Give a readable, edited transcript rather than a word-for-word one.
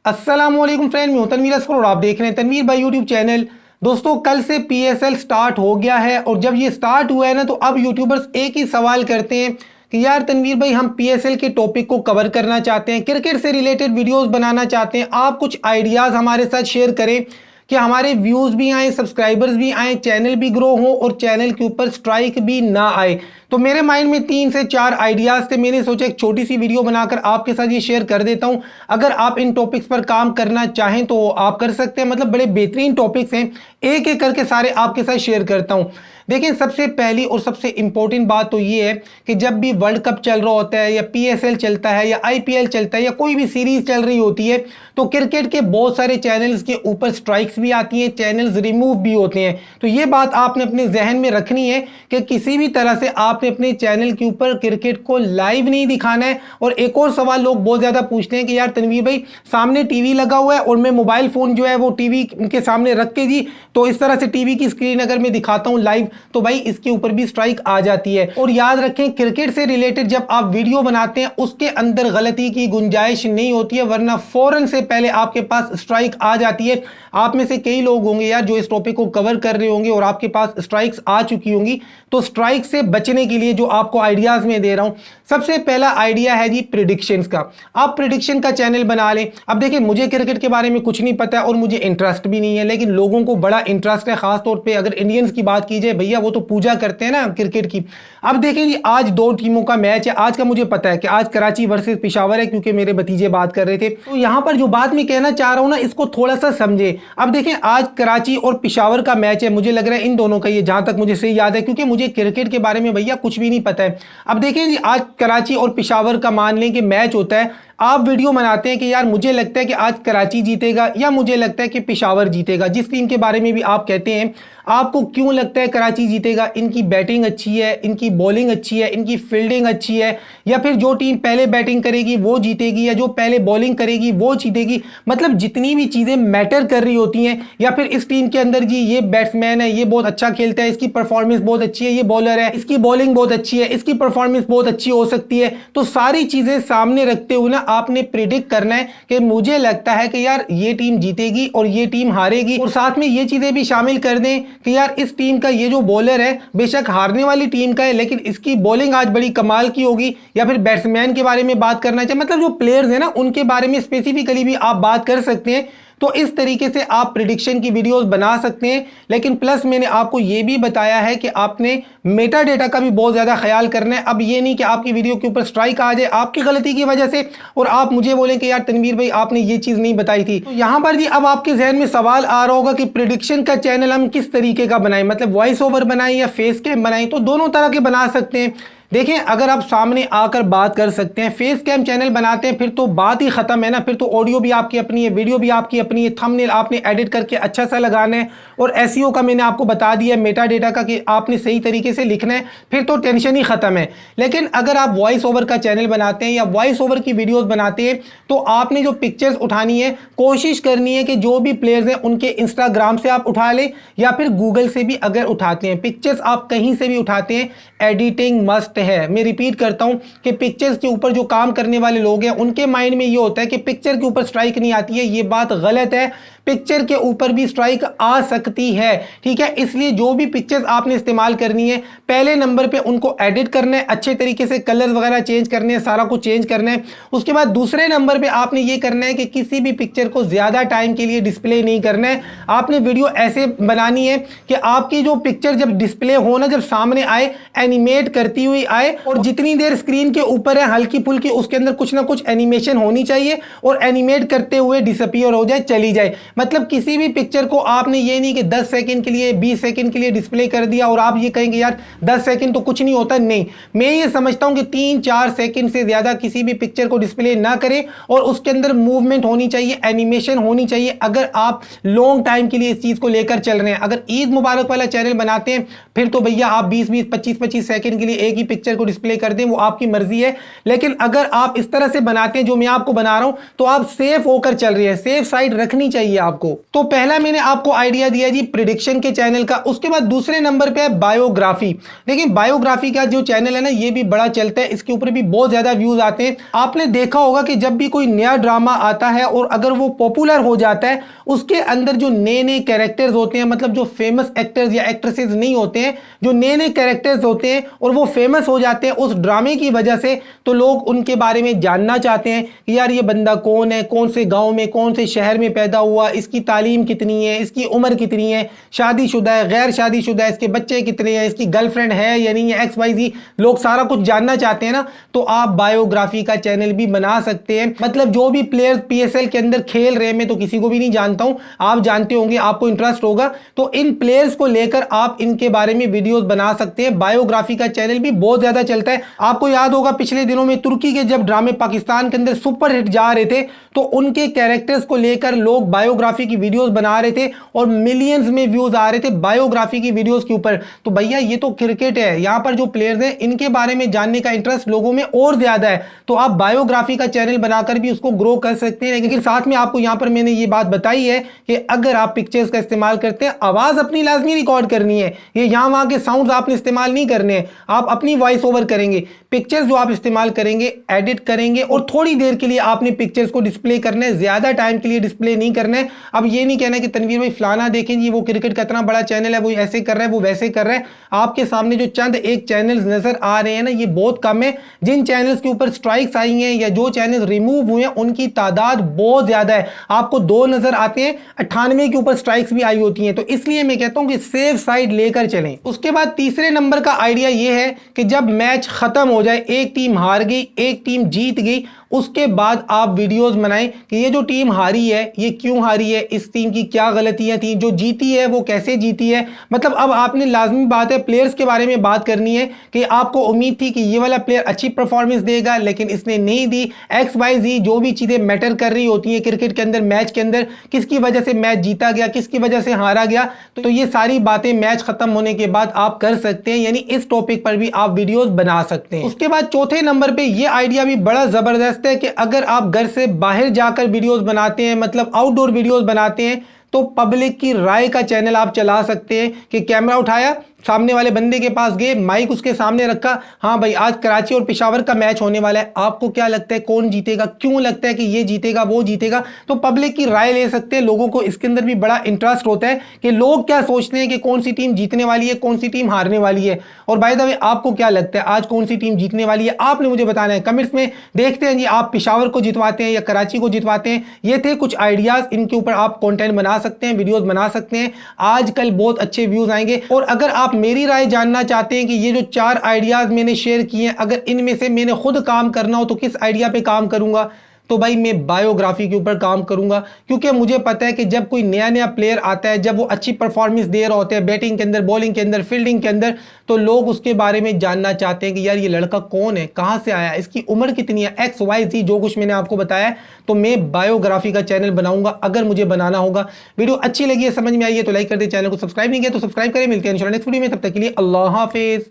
अस्सलामुअलैकुम फ्रेंड, मैं हूं तनवीर असगर और आप देख रहे हैं तनवीर भाई यूट्यूब चैनल। दोस्तों, कल से पीएसएल स्टार्ट हो गया है और जब ये स्टार्ट हुआ है ना, तो अब यूट्यूबर्स एक ही सवाल करते हैं कि यार तनवीर भाई, हम पीएसएल के टॉपिक को कवर करना चाहते हैं, क्रिकेट से रिलेटेड वीडियोस बनाना चाहते हैं। आप कुछ आइडियाज़ हमारे साथ शेयर करें कि हमारे व्यूज़ भी आए, सब्सक्राइबर्स भी आए, चैनल भी ग्रो हो और चैनल के ऊपर स्ट्राइक भी ना आए। तो मेरे माइंड में 3 से 4 आइडियाज़ थे। मैंने सोचा एक छोटी सी वीडियो बनाकर आपके साथ ये शेयर कर देता हूं। अगर आप इन टॉपिक्स पर काम करना चाहें तो आप कर सकते हैं। मतलब बड़े बेहतरीन टॉपिक्स हैं, एक एक करके सारे आपके साथ शेयर करता हूं। देखिए, सबसे पहली और सबसे इंपॉर्टेंट बात तो ये है कि जब भी वर्ल्ड कप चल रहा होता है या पीएसएल चलता है या आईपीएल चलता है या कोई भी सीरीज चल रही होती है, तो क्रिकेट के बहुत सारे चैनल्स के ऊपर स्ट्राइक्स भी आती हैं, चैनल्स रिमूव भी होते हैं। तो ये बात आपने अपने जहन में रखनी है कि किसी भी तरह से आपने अपने चैनल के ऊपर क्रिकेट को लाइव नहीं दिखाना है। और एक और सवाल लोग बहुत ज़्यादा पूछते हैं कि यार तनवीर भाई, सामने टीवी लगा हुआ है और मैं मोबाइल फ़ोन जो है वो टीवी के सामने रख के जी, तो इस तरह से टीवी की स्क्रीन अगर मैं दिखाता हूँ लाइव, तो भाई इसके ऊपर भी स्ट्राइक आ जाती है। और याद रखें, क्रिकेट से रिलेटेड जब आप वीडियो बनाते हैं उसके अंदर गलती की गुंजाइश नहीं होती है, वरना फौरन से पहले आपके पास स्ट्राइक आ जाती है। आप में से कई लोग होंगे यार जो इस टॉपिक को कवर कर रहे होंगे और आपके पास स्ट्राइक्स आ चुकी होंगी। तो स्ट्राइक से बचने के लिए जो आपको आइडियाज में दे रहा हूं, सबसे पहला आइडिया है जी प्रिडिक्शंस का। आप प्रिडिक्शन का चैनल बना लें। अब देखिए, मुझे क्रिकेट के बारे में कुछ नहीं पता है और मुझे इंटरेस्ट भी नहीं है, लेकिन लोगों को बड़ा इंटरेस्ट है। खासतौर पे अगर इंडियंस की बात की जाए, भैया वो तो पूजा करते हैं ना क्रिकेट की। अब देखिए जी, आज 2 टीमों का मैच है। आज का मुझे पता है कि आज कराची वर्सेस पेशावर है, क्योंकि मेरे भतीजे बात कर रहे थे। तो यहां पर जो बात मैं कहना चाह रहा हूं ना, इसको थोड़ा सा समझे। अब देखें, आज कराची और पेशावर का मैच है। मुझे लग रहा है इन दोनों का, ये जहां तक मुझे सही याद है, क्योंकि मुझे क्रिकेट के बारे में भैया कुछ भी नहीं पता है। अब देखिए जी, आज कराची और पेशावर का मान लें कि मैच होता है। आप वीडियो बनाते हैं कि यार मुझे लगता है कि आज कराची जीतेगा या मुझे लगता है कि पेशावर जीतेगा। जिस टीम के बारे में भी आप कहते हैं, आपको क्यों लगता है कराची जीतेगा? इनकी बैटिंग अच्छी है, इनकी बॉलिंग अच्छी है, इनकी फील्डिंग अच्छी है, या फिर जो टीम पहले बैटिंग करेगी वो जीतेगी, या जो पहले बॉलिंग करेगी वो जीतेगी। मतलब जितनी भी चीज़ें मैटर कर रही होती हैं, या फिर इस टीम के अंदर जी ये बैट्समैन है, ये बहुत अच्छा खेलता है, इसकी परफॉर्मेंस बहुत अच्छी है, ये बॉलर है, इसकी बॉलिंग बहुत अच्छी है, इसकी परफॉर्मेंस बहुत अच्छी हो सकती है। तो सारी चीज़ें सामने रखते हुए ना आपने प्रिडिक्ट करना है कि मुझे लगता है कि यार ये टीम जीतेगी और ये टीम हारेगी। और साथ में ये चीज़ें भी शामिल कर दें कि यार इस टीम का ये जो बॉलर है, बेशक हारने वाली टीम का है, लेकिन इसकी बॉलिंग आज बड़ी कमाल की होगी। या फिर बैट्समैन के बारे में बात करना चाहिए, मतलब जो प्लेयर्स हैं ना उनके बारे में स्पेसिफिकली भी आप बात कर सकते हैं। तो इस तरीके से आप प्रिडिक्शन की वीडियोस बना सकते हैं। लेकिन प्लस मैंने आपको ये भी बताया है कि आपने मेटा डेटा का भी बहुत ज़्यादा ख्याल करना है। अब ये नहीं कि आपकी वीडियो के ऊपर स्ट्राइक आ जाए आपकी गलती की वजह से और आप मुझे बोलें कि यार तनवीर भाई आपने ये चीज़ नहीं बताई थी। तो यहाँ पर जी अब आपके जहन में सवाल आ रहा होगा कि प्रिडिक्शन का चैनल हम किस तरीके का बनाएं, मतलब वॉइस ओवर बनाएं या फेस कैम बनाएं। तो दोनों तरह के बना सकते हैं। देखें, अगर आप सामने आकर बात कर सकते हैं, फेस कैम चैनल बनाते हैं, फिर तो बात ही खत्म है ना। फिर तो ऑडियो भी आपकी अपनी है, वीडियो भी आपकी अपनी है, थंबनेल आपने एडिट करके अच्छा सा लगाना है, और एसईओ का मैंने आपको बता दिया है, मेटा डेटा का, कि आपने सही तरीके से लिखना है। फिर तो टेंशन ही खत्म है। लेकिन अगर आप वॉइस ओवर का चैनल बनाते हैं या वॉइस ओवर की वीडियोज बनाते हैं, तो आपने जो पिक्चर्स उठानी है, कोशिश करनी है कि जो भी प्लेयर्स हैं उनके इंस्टाग्राम से आप उठा लें, या फिर गूगल से भी अगर उठाते हैं, पिक्चर्स आप कहीं से भी उठाते हैं, एडिटिंग मस्ट है। मैं रिपीट करता हूं कि पिक्चर्स के ऊपर जो काम करने वाले लोग हैं उनके माइंड में ये होता है कि पिक्चर के ऊपर स्ट्राइक नहीं आती है। ये बात गलत है, पिक्चर के ऊपर भी स्ट्राइक आ सकती है। ठीक है, इसलिए जो भी पिक्चर्स आपने इस्तेमाल करनी है, पहले नंबर पे उनको एडिट करना है, अच्छे तरीके से कलर्स वगैरह चेंज करने हैं, सारा कुछ चेंज करना है। उसके बाद दूसरे नंबर पे आपने ये करना है कि किसी भी पिक्चर को ज्यादा टाइम के लिए डिस्प्ले नहीं करना है। आपने वीडियो ऐसे बनानी है कि आपकी जो पिक्चर जब डिस्प्ले हो ना, जब सामने आए, एनिमेट करती हुई आए, और जितनी देर स्क्रीन के ऊपर है हल्की फुल्की, उसके अंदर कुछ ना कुछ एनिमेशन होनी चाहिए, और एनिमेट करते हुए डिसअपीयर हो जाए, चली जाए। मतलब किसी भी पिक्चर को आपने ये नहीं कि 10 सेकंड के लिए 20 सेकंड के लिए डिस्प्ले कर दिया और आप ये कहेंगे यार 10 सेकंड तो कुछ नहीं होता। नहीं, मैं ये समझता हूं कि 3-4 सेकंड से ज्यादा किसी भी पिक्चर को डिस्प्ले ना करें, और उसके अंदर मूवमेंट होनी चाहिए, एनिमेशन होनी चाहिए, अगर आप लॉन्ग टाइम के लिए इस चीज को लेकर चल रहे हैं। अगर ईद मुबारक वाला चैनल बनाते हैं, फिर तो भैया आप 20-20, 25-25 सेकंड के लिए एक ही पिक्चर को डिस्प्ले कर दें, वो आपकी मर्जी है। लेकिन अगर आप इस तरह से बनाते हैं जो मैं आपको बना रहा हूं, तो आप सेफ होकर चल रहे हैं, सेफ साइड रखनी चाहिए आपको। तो पहला मैंने आपको आइडिया दिया जी प्रिडिक्शन के चैनल का। उसके बाद दूसरे नंबर पे है बायोग्राफी। देखिए बायोग्राफी का जो चैनल है ना, ये भी बड़ा चलता है, इसके ऊपर भी बहुत ज्यादा व्यूज आते हैं। आपने देखा होगा कि जब भी कोई नया ड्रामा आता है और अगर वो पॉपुलर हो जाता है, उसके अंदर जो नए नए कैरेक्टर्स होते हैं, मतलब जो फेमस एक्टर्स या एक्ट्रेसेस नहीं होते हैं, जो नए नए कैरेक्टर्स होते हैं और वो फेमस हो जाते हैं उस ड्रामे की वजह से, तो लोग उनके बारे में जानना चाहते हैं कि यार ये बंदा कौन है, कौन से गांव में, कौन से शहर में पैदा हुआ, इसकी तालीम कितनी है, इसकी उम्र कितनी है, शादीशुदा है, गैर शादीशुदा है, इसके बच्चे कितने हैं, इसकी गर्लफ्रेंड है या नहीं है, XYZ लोग सारा कुछ जानना चाहते हैं ना। तो आप बायोग्राफी का चैनल भी बना सकते हैं। मतलब जो भी प्लेयर्स PSL के अंदर खेल रहे हैं, मैं तो किसी को भी नहीं जानता हूं, आप जानते होंगे, आपको इंटरेस्ट होगा, तो इन प्लेयर्स को लेकर आप इनके बारे में वीडियोस बना सकते हैं। बायोग्राफी का चैनल भी बहुत ज्यादा चलता है। आपको याद होगा पिछले दिनों में तुर्की के जब ड्रामे पाकिस्तान के अंदर सुपर हिट जा रहे थे, तो उनके कैरेक्टर्स को लेकर लोग बायोग्राफी की वीडियोस बना रहे थे और मिलियंस में व्यूज आ रहे थे बायोग्राफी की वीडियोस के ऊपर। तो भैया ये तो क्रिकेट है, यहां पर जो प्लेयर्स हैं इनके बारे में जानने का इंटरेस्ट लोगों में और ज्यादा है, तो आप बायोग्राफी का चैनल बनाकर भी उसको ग्रो कर सकते हैं। लेकिन साथ में आपको यहां पर मैंने ये बात बताई है कि अगर आप पिक्चर्स का इस्तेमाल करते हैं, आवाज अपनी लाजमी रिकॉर्ड करनी है, ये यहां वहां के साउंड्स आपने इस्तेमाल नहीं करने हैं, आप अपनी वॉइस ओवर करेंगे। पिक्चर्स जो आप इस्तेमाल करेंगे एडिट करेंगे और थोड़ी देर के लिए आपने पिक्चर्स को डिस्प्ले करना है, ज्यादा टाइम के लिए डिस्प्ले नहीं करना है। अब ये नहीं कहना कि तनवीर भाई फलाना देखें जी वो क्रिकेट का इतना बड़ा चैनल है, वो ऐसे कर रहा है, वो वैसे कर रहा है। आपके सामने जो चंद एक चैनल्स नजर आ रहे हैं ना, ये बहुत कम है। जिन चैनल्स के ऊपर स्ट्राइक्स आई हैं या जो चैनल्स रिमूव हुए हैं, उनकी तादाद बहुत ज्यादा है। आपको 2 नजर आते हैं, 98 के ऊपर स्ट्राइक्स भी आई होती हैं। तो इसलिए मैं कहता हूं कि सेफ साइड लेकर चलें। उसके बाद तीसरे नंबर का आइडिया यह है कि जब मैच खत्म हो जाए, एक टीम हार गई, एक टीम जीत गई, उसके बाद आप वीडियोस बनाएं कि ये जो टीम हारी है ये क्यों हारी है, इस टीम की क्या गलतियां थी, जो जीती है वो कैसे जीती है। मतलब अब आपने लाजमी बात है प्लेयर्स के बारे में बात करनी है कि आपको उम्मीद थी कि ये वाला प्लेयर अच्छी परफॉर्मेंस देगा लेकिन इसने नहीं दी, XYZ जो भी चीजें मैटर कर रही होती हैं क्रिकेट के अंदर, मैच के अंदर, किसकी वजह से मैच जीता गया, किसकी वजह से हारा गया। तो ये सारी बातें मैच खत्म होने के बाद आप कर सकते हैं, यानी इस टॉपिक पर भी आप वीडियोस बना सकते हैं। उसके बाद चौथे नंबर पे ये आइडिया भी बड़ा जबरदस्त है कि अगर आप घर से बाहर जाकर वीडियोस बनाते हैं, मतलब आउटडोर वीडियोस बनाते हैं, तो पब्लिक की राय का चैनल आप चला सकते हैं कि कैमरा उठाया, सामने वाले बंदे के पास गए, माइक उसके सामने रखा, हाँ भाई आज कराची और पेशावर का मैच होने वाला है, आपको क्या लगता है कौन जीतेगा, क्यों लगता है कि ये जीतेगा वो जीतेगा। तो पब्लिक की राय ले सकते हैं। लोगों को इसके अंदर भी बड़ा इंटरेस्ट होता है कि लोग क्या सोचते हैं कि कौन सी टीम जीतने वाली है, कौन सी टीम हारने वाली है। और बाय द वे आपको क्या लगता है आज कौन सी टीम जीतने वाली है, आपने मुझे बताना है कमेंट्स में। देखते हैं जी आप पेशावर को जितवाते हैं या कराची को जितवाते हैं। ये थे कुछ आइडियाज, इनके ऊपर आप कंटेंट बना सकते हैं, वीडियोस बना सकते हैं। आजकल बहुत अच्छे व्यूज आएंगे। और अगर आप मेरी राय जानना चाहते हैं कि ये जो 4 आइडियाज मैंने शेयर किए हैं, अगर इनमें से मैंने खुद काम करना हो तो किस आइडिया पे काम करूंगा, तो भाई मैं बायोग्राफी के ऊपर काम करूंगा। क्योंकि मुझे पता है कि जब कोई नया नया प्लेयर आता है, जब वो अच्छी परफॉर्मेंस दे रहा होता है बैटिंग के अंदर, बॉलिंग के अंदर, फील्डिंग के अंदर, तो लोग उसके बारे में जानना चाहते हैं कि यार ये लड़का कौन है, कहां से आया, इसकी उम्र कितनी है, XYZ जो कुछ मैंने आपको बताया। तो मैं बायोग्राफी का चैनल बनाऊंगा अगर मुझे बनाना होगा। वीडियो अच्छी लगी है, समझ में आई है तो लाइक कर दे, चैनल को सब्सक्राइब नहीं किया तो सब्सक्राइब करें। मिलते हैं इंशाल्लाह नेक्स्ट वीडियो में, तब तक के लिए अल्लाह हाफिज।